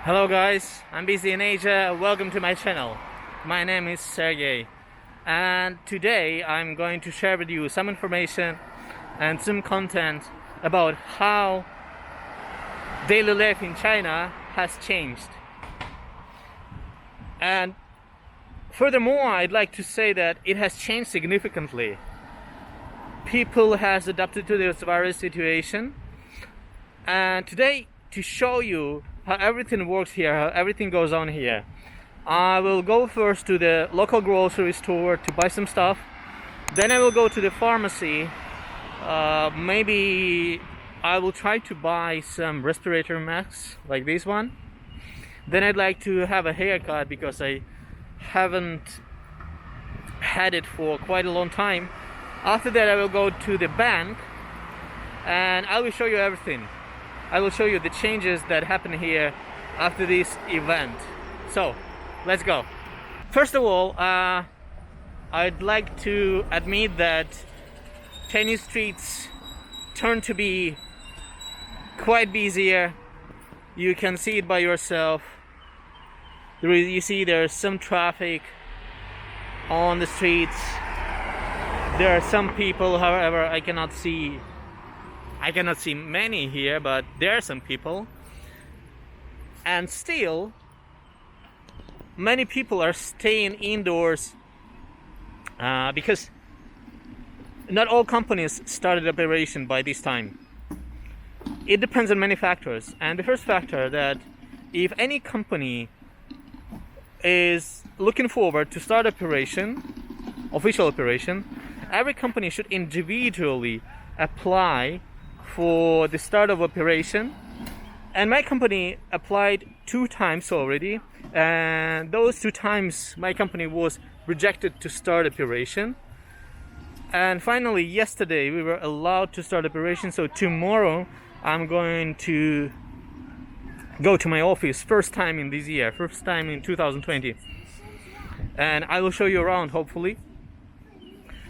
Hello guys, I'm busy in Asia. Welcome to my channel. My name is Sergey, and today I'm going to share with you some information and some content about how daily life in China has changed. And furthermore, I'd like to say that it has changed significantly. People has adapted to this virus situation, and today to show you how everything works here, how everything goes on here, I will go first to the local grocery store to buy some stuff. Then I will go to the pharmacy. Maybe I will try to buy some respirator masks like this one. Then I'd like to have a haircut because I haven't had it for quite a long time. After that I will go to the bank and I will show you everything. I will show you the changes that happen here after this event. So, let's go. First of all, I'd like to admit that Chinese streets turn to be quite busier. You can see it by yourself. You see there's some traffic on the streets. There are some people, however, I cannot see many here, but there are some people. And still, many people are staying indoors because not all companies started operation by this time. It depends on many factors. And the first factor that if any company is looking forward to start official operation, every company should individually apply for the start of operation. And my company applied 2 times already, and those 2 times my company was rejected to start operation. And finally yesterday we were allowed to start operation, so tomorrow I'm going to go to my office first time in this year, first time in 2020, and I will show you around hopefully.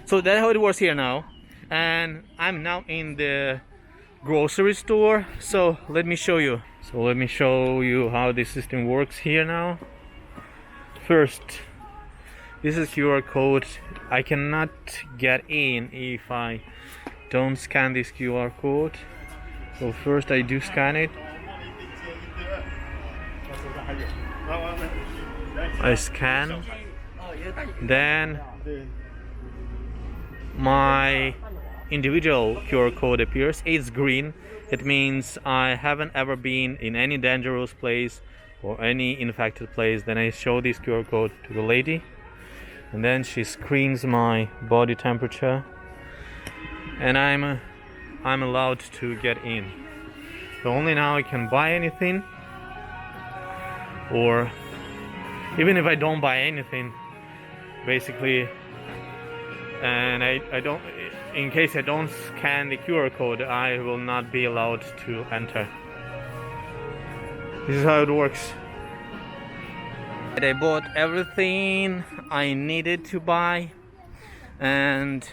So that's how it works here now, and I'm now in the grocery store, so let me show you how this system works here now. First, this is QR code. I cannot get in if I don't scan this QR code, so first I do scan it. I scan, then my individual QR code appears. It's green. It means I haven't ever been in any dangerous place or any infected place. Then I show this QR code to the lady, and then she screens my body temperature, and I'm allowed to get in. So only now I can buy anything, or even if I don't buy anything, basically, and I don't, in case I don't scan the QR code, I will not be allowed to enter. This is how it works. I bought everything I needed to buy, and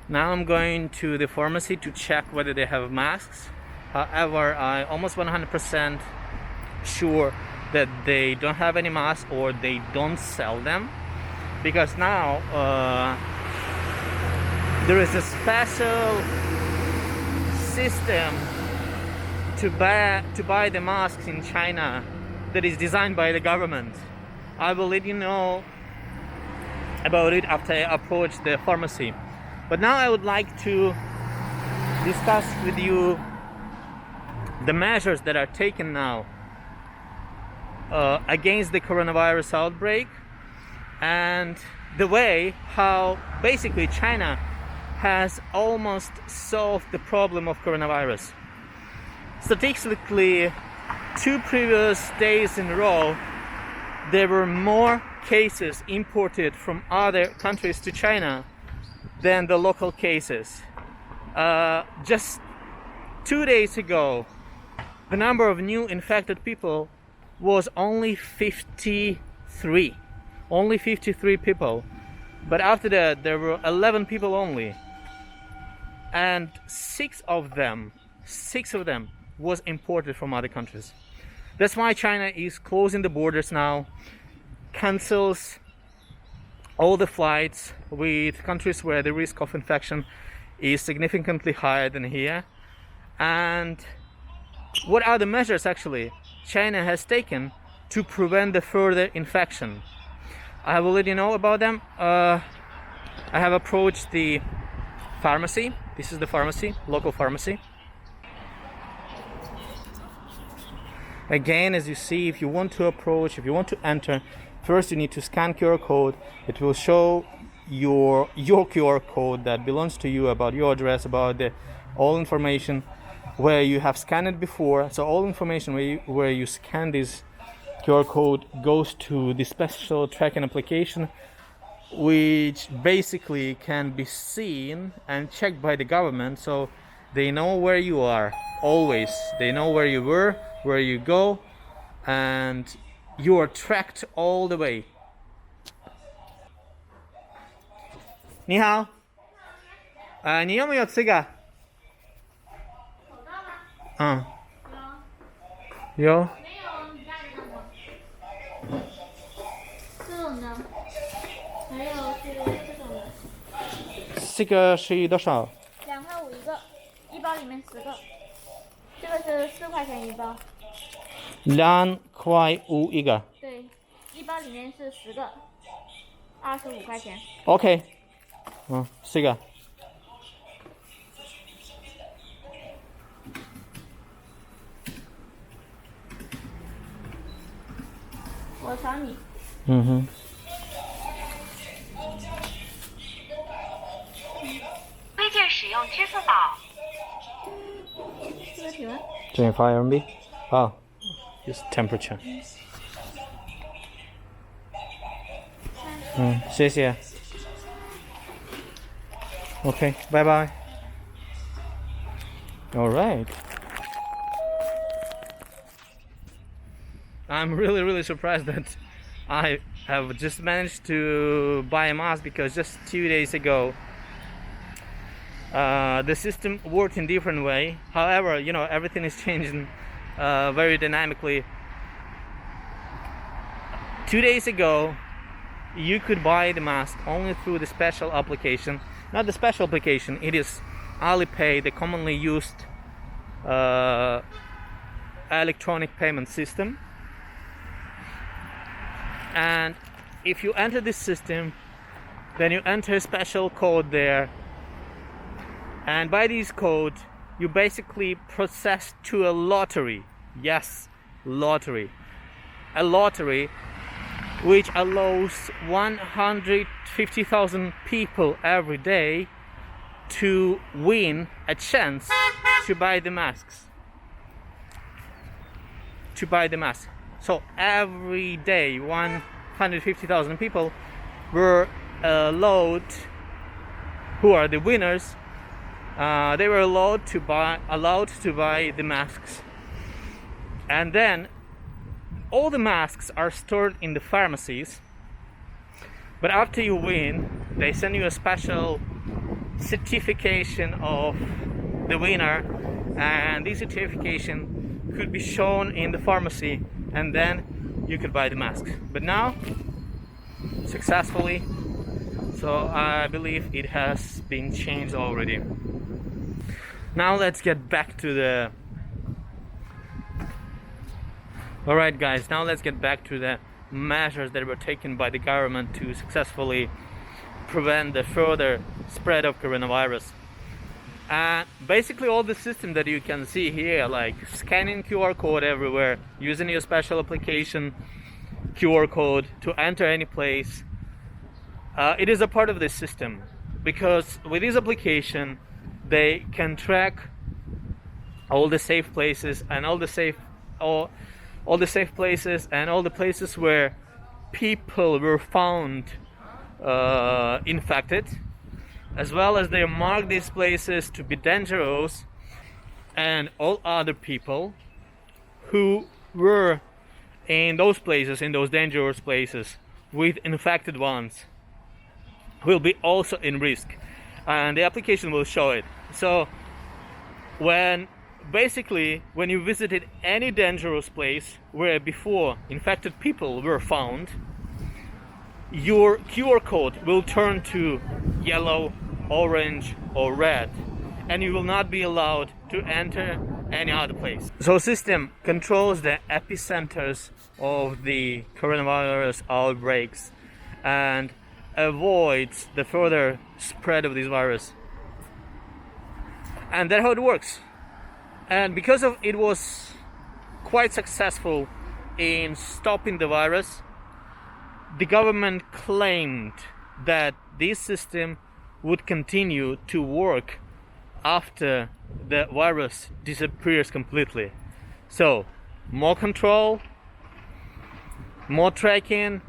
now I'm going to the pharmacy to check whether they have masks. However, I almost 100% sure that they don't have any masks or they don't sell them, because now there is a special system to buy the masks in China that is designed by the government. I will let you know about it after I approach the pharmacy. But now I would like to discuss with you the measures that are taken now against the coronavirus outbreak, and the way how basically China has almost solved the problem of coronavirus. Statistically, 2 previous days in a row, there were more cases imported from other countries to China than the local cases. Just 2 days ago, the number of new infected people was only 53 people, but after that there were 11 people only, and six of them was imported from other countries. That's why China is closing the borders now, cancels all the flights with countries where the risk of infection is significantly higher than here. And what are the measures actually China has taken to prevent the further infection? I will let you know about them. I have approached the pharmacy. This is the pharmacy, local pharmacy. Again, as you see, if you want to approach, if you want to enter, first you need to scan QR code. It will show your QR code that belongs to you, about your address, about all information where you have scanned it before. So all information where you scan this QR code goes to the special tracking application, which basically can be seen and checked by the government, so they know where you are always. They know where you were, where you go, and you are tracked all the way. 你好，你有没有这个？嗯，有。这种的，还有是这种的。这个是多少2块5一个，一包里面10个。这个是4块钱一包。2块5一个。对，一包里面是10个，25块钱。OK，这个。我扫你。嗯哼。推荐使用支付宝。这个体温。25 RMB。Oh, just temperature. 谢谢。OK, bye bye. All right. I'm really surprised that I have just managed to buy a mask, because just 2 days ago the system worked in different way. However, you know, everything is changing very dynamically. 2 days ago you could buy the mask only through the special application. Not the special application, it is Alipay, the commonly used electronic payment system. And if you enter this system, then you enter a special code there, and by this code you basically process to a lottery. Yes, lottery. A lottery which allows 150,000 people every day to win a chance to buy the masks. So every day 150,000 people were allowed, who are the winners, they were allowed to buy the masks. And then all the masks are stored in the pharmacies, but after you win they send you a special certification of the winner, and this certification could be shown in the pharmacy, and then you could buy the mask. But now, successfully, so I believe it has been changed already. Now let's get back to the Alright guys, now let's get back to the measures that were taken by the government to successfully prevent the further spread of coronavirus. And basically all the system that you can see here, like scanning QR code everywhere, using your special application QR code to enter any place, it is a part of this system, because with this application they can track all the safe places and all the safe places and all the places where people were found infected, as well as they mark these places to be dangerous, and all other people who were in those places, in those dangerous places with infected ones, will be also in risk, and the application will show it. So when basically, when you visited any dangerous place where before infected people were found, your QR code will turn to yellow, orange, or red, and you will not be allowed to enter any other place. So system controls the epicenters of the coronavirus outbreaks and avoids the further spread of this virus. And that's how it works. And because of it was quite successful in stopping the virus, the government claimed that this system would continue to work after the virus disappears completely. So, more control, more tracking,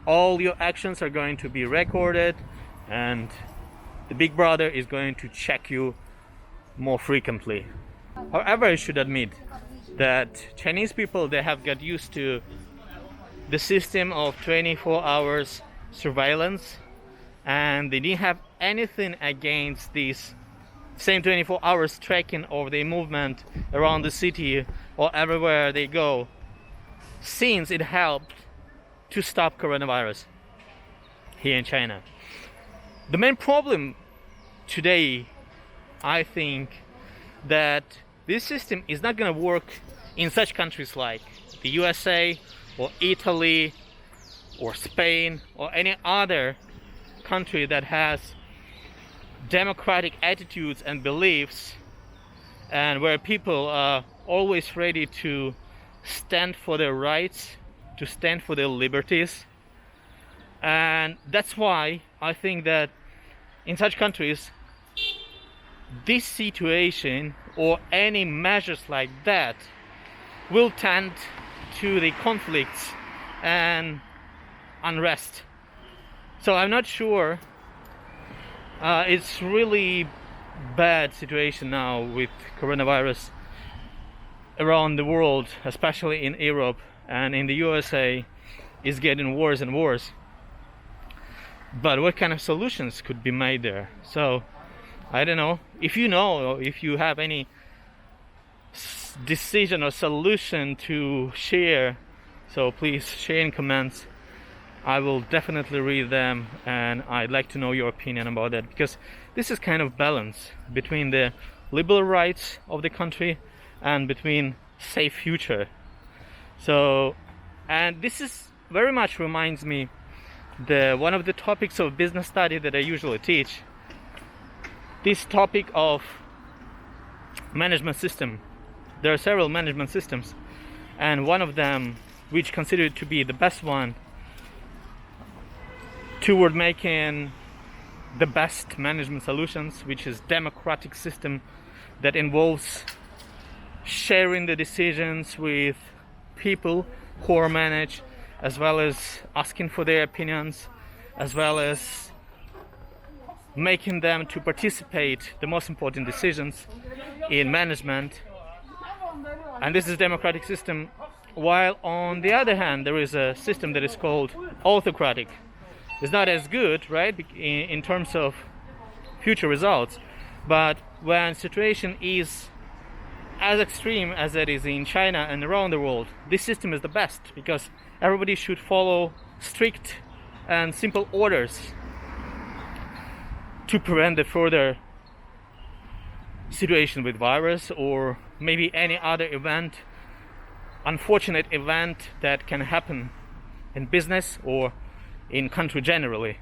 all your actions are going to be recorded, and the big brother is going to check you more frequently. However, I should admit that Chinese people, they have got used to the system of 24 hours surveillance, and they didn't have anything against this same 24 hours tracking of their movement around the city or everywhere they go, since it helped to stop coronavirus here in China. The main problem today, I think, that this system is not going to work in such countries like the USA or Italy or Spain or any other country that has democratic attitudes and beliefs, and where people are always ready to stand for their rights, to stand for their liberties. And that's why I think that in such countries, this situation or any measures like that will tend to the conflicts and unrest. So I'm not sure. It's really bad situation now with coronavirus around the world, especially in Europe and in the USA. Is getting worse and worse. But what kind of solutions could be made there? So I don't know. If you know, or if you have any decision or solution to share, so please share in comments. I will definitely read them, and I'd like to know your opinion about that, because this is kind of balance between the liberal rights of the country and between safe future. So, and this is very much reminds me the one of the topics of business study that I usually teach. This topic of management system. There are several management systems, and one of them, which considered to be the best one toward making the best management solutions, which is democratic system that involves sharing the decisions with people who are managed, as well as asking for their opinions, as well as making them to participate the most important decisions in management. And this is democratic system, while on the other hand there is a system that is called autocratic. It's not as good, right, in terms of future results, but when situation is as extreme as it is in China and around the world, this system is the best, because everybody should follow strict and simple orders to prevent the further situation with virus or maybe any other event, unfortunate event that can happen in business or in country generally.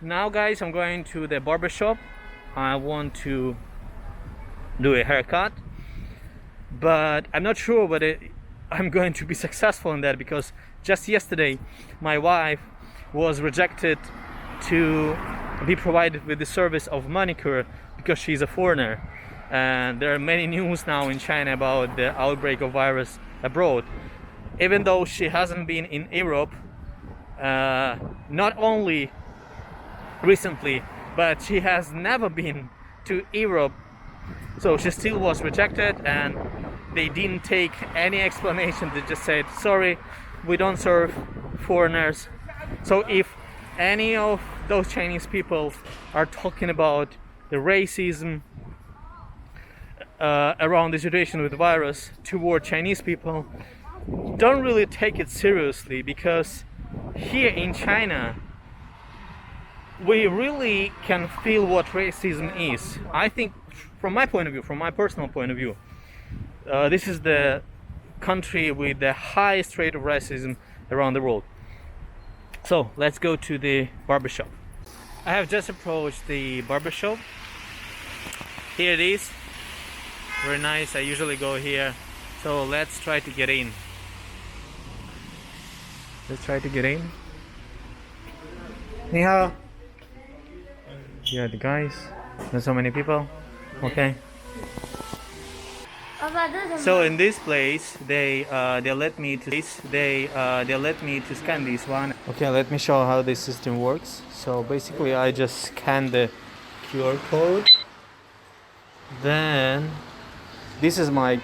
Now guys, I'm going to the barber shop. I want to do a haircut, but I'm not sure whether I'm going to be successful in that, because just yesterday my wife was rejected to be provided with the service of manicure because she's a foreigner, and there are many news now in China about the outbreak of virus abroad. Even though she hasn't been in Europe, not only recently, but she has never been to Europe, so she still was rejected, and they didn't take any explanation. They just said, sorry, we don't serve foreigners. So if any of those Chinese people are talking about the racism around the situation with the virus toward Chinese people don't really take it seriously, because here in China we really can feel what racism is. I think, from my point of view, from my personal point of view, this is the country with the highest rate of racism around the world. So let's go to the barbershop. I have just approached the barbershop. Here it is. Very nice. I usually go here. So let's try to get in. Let's try to get in. 你好. Here are the guys. There's so many people. Okay. So in this place, they let me to scan this one. Okay, let me show how this system works. So basically, I just scan the QR code. Then this is my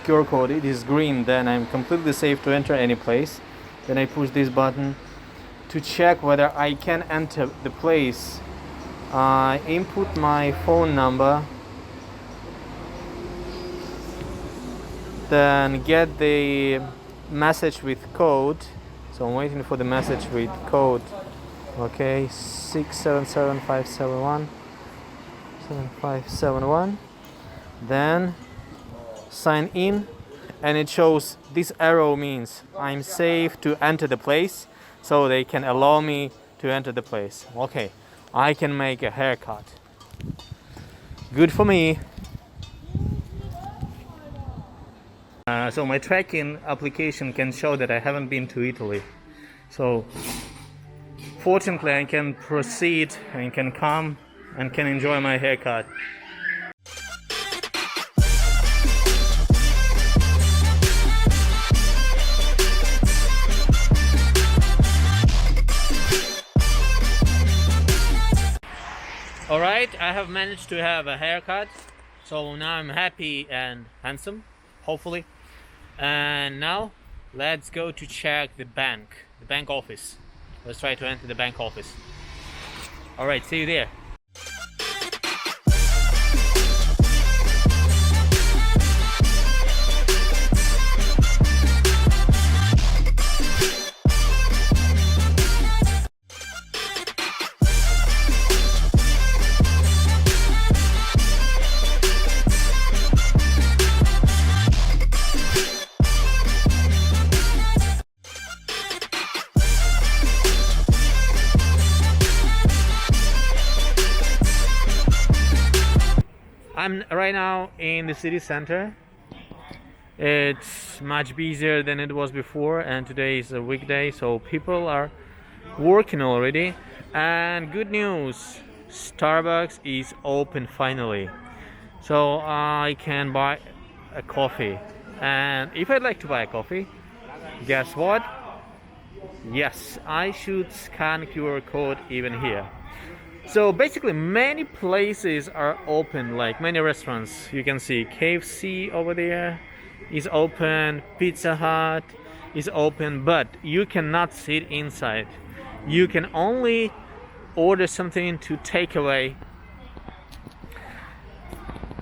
QR code. It is green. Then I'm completely safe to enter any place. Then I push this button to check whether I can enter the place. I input my phone number. Then get the message with code. So I'm waiting for the message with code. Okay, 677-571 7571. Then sign in, and it shows this arrow means I'm safe to enter the place, so they can allow me to enter the place. Okay, I can make a haircut. Good for me. So my tracking application can show that I haven't been to Italy. So fortunately I can proceed and can come and can enjoy my haircut. Alright, I have managed to have a haircut. So now I'm happy and handsome, hopefully. And now let's go to check the bank office. Let's try to enter the bank office. Alright, see you there. I'm right now in the city center. It's much busier than it was before, and today is a weekday, so people are working already. And good news, Starbucks is open finally, so I can buy a coffee. And if I'd like to buy a coffee, guess what? Yes, I should scan QR code even here. So basically many places are open, like many restaurants. You can see KFC over there is open, Pizza Hut is open, but you cannot sit inside. You can only order something to take away.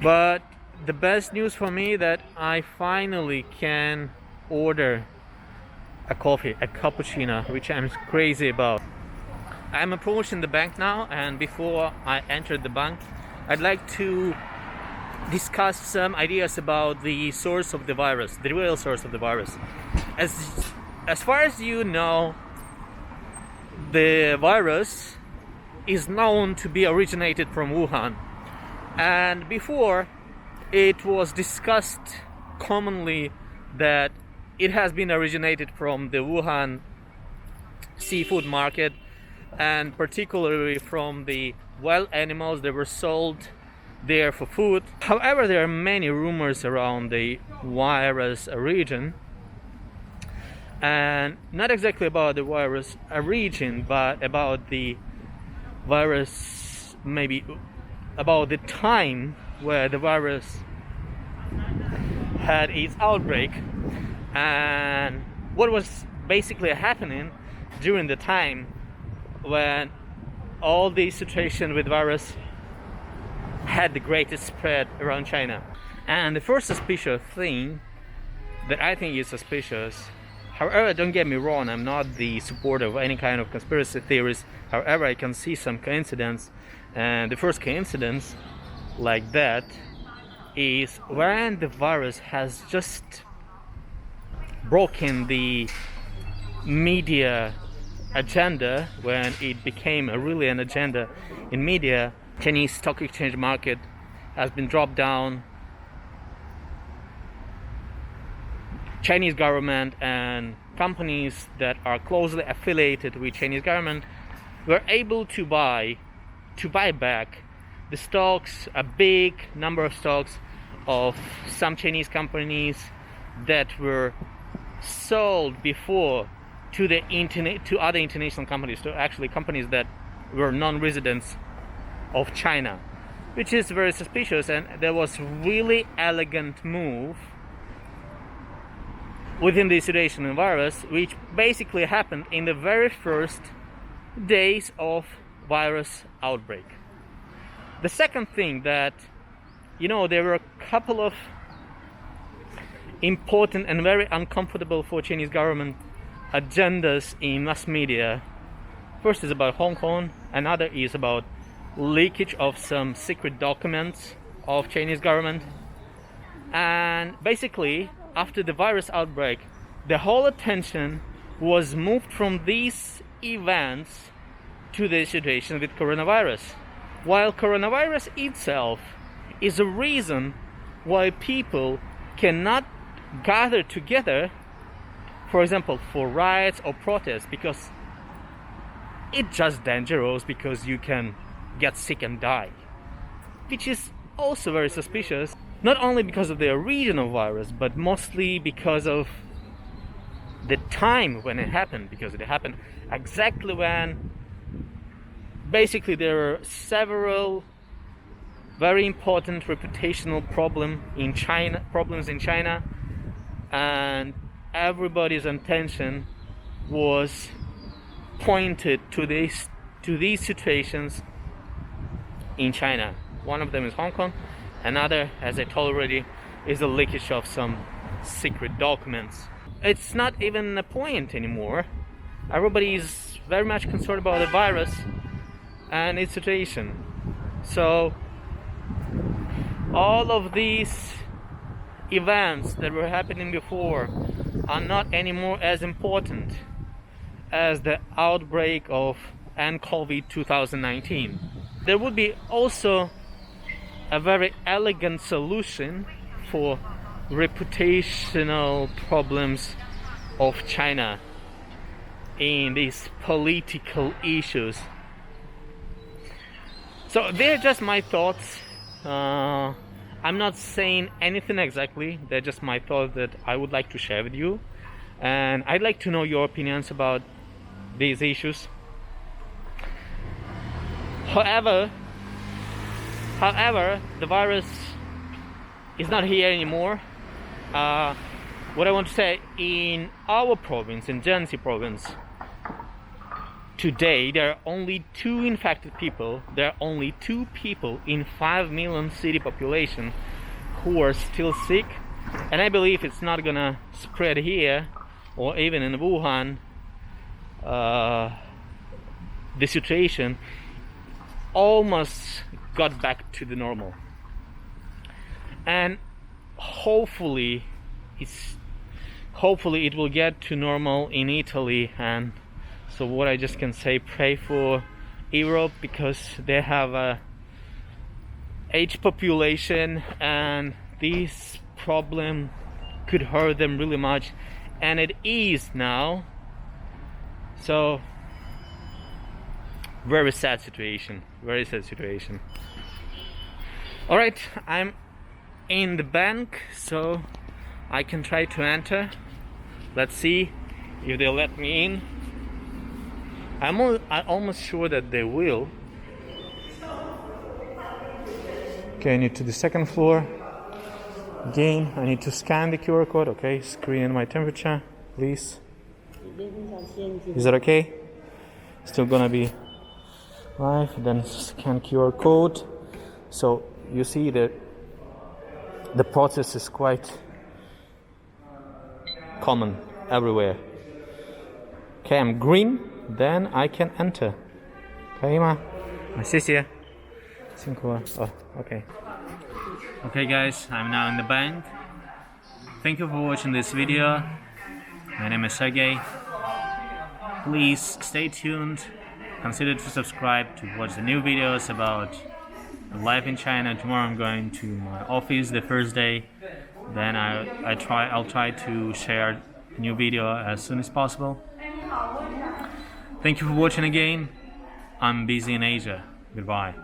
But the best news for me that I finally can order a coffee, a cappuccino, which I'm crazy about. I'm approaching the bank now, and before I enter the bank, I'd like to discuss some ideas about the source of the virus, the real source of the virus. As far as you know, the virus is known to be originated from Wuhan, and before it was discussed commonly that it has been originated from the Wuhan seafood market, and particularly from the wild animals that were sold there for food. However, there are many rumors around the virus origin, and not exactly about the virus origin, but about the virus, maybe about the time where the virus had its outbreak, and what was basically happening during the time when all the situation with virus had the greatest spread around China. And the first suspicious thing that I think is suspicious, however, don't get me wrong, I'm not the supporter of any kind of conspiracy theories. However, I can see some coincidence, and the first coincidence like that is when the virus has just broken the media agenda, when it became really an agenda in media. Chinese stock exchange market has been dropped down. Chinese government and companies that are closely affiliated with Chinese government were able to buy back the stocks, a big number of stocks of some Chinese companies that were sold before to other international companies, to actually companies that were non-residents of China, which is very suspicious. And there was really elegant move within the situation of virus, which basically happened in the very first days of virus outbreak. The second thing that, there were a couple of important and very uncomfortable for Chinese government agendas in mass media. First is about Hong Kong, another is about leakage of some secret documents of Chinese government. And basically, after the virus outbreak, the whole attention was moved from these events to the situation with coronavirus. While coronavirus itself is a reason why people cannot gather together, for example, for riots or protests, because it's just dangerous, because you can get sick and die, which is also very suspicious, not only because of the origin of virus, but mostly because of the time when it happened, because it happened exactly when basically there are several very important reputational problems in China, and everybody's attention was pointed to these situations in China. One of them is Hong Kong. Another, as I told already, is the leakage of some secret documents. It's not even a point anymore. Everybody is very much concerned about the virus and its situation. So all of these events that were happening before are not anymore as important as the outbreak of nCoV 2019. There would be also a very elegant solution for reputational problems of China in these political issues. So they're just my thoughts. I'm not saying anything exactly. They're just my thoughts that I would like to share with you, and I'd like to know your opinions about these issues. However, the virus is not here anymore. What I want to say, in our province, in Jiangxi province, today there are only 2 infected people. There are only 2 people in 5 million city population who are still sick, and I believe it's not gonna spread here or even in Wuhan. The situation almost got back to the normal, and hopefully it will get to normal in Italy. And so what I just can say, pray for Europe, because they have a aged population and this problem could hurt them really much, and it is now. So very sad situation. All right, I'm in the bank, so I can try to enter. Let's see if they'll let me in. I'm almost sure that they will. Okay, I need to the second floor. Again, I need to scan the QR code. Okay, screen my temperature, please. Is that okay? Still gonna be live. Then scan QR code. So you see that the process is quite common everywhere. Okay, I'm green, then I can enter. 可以吗？谢谢，辛苦了。Oh, okay. Okay, guys, I'm now in the bank. Thank you for watching this video. My name is Sergey. Please stay tuned. Consider to subscribe to watch the new videos about life in China. Tomorrow I'm going to my office the first day. Then I'll try to share a new video as soon as possible. Thank you for watching again. I'm busy in Asia. Goodbye.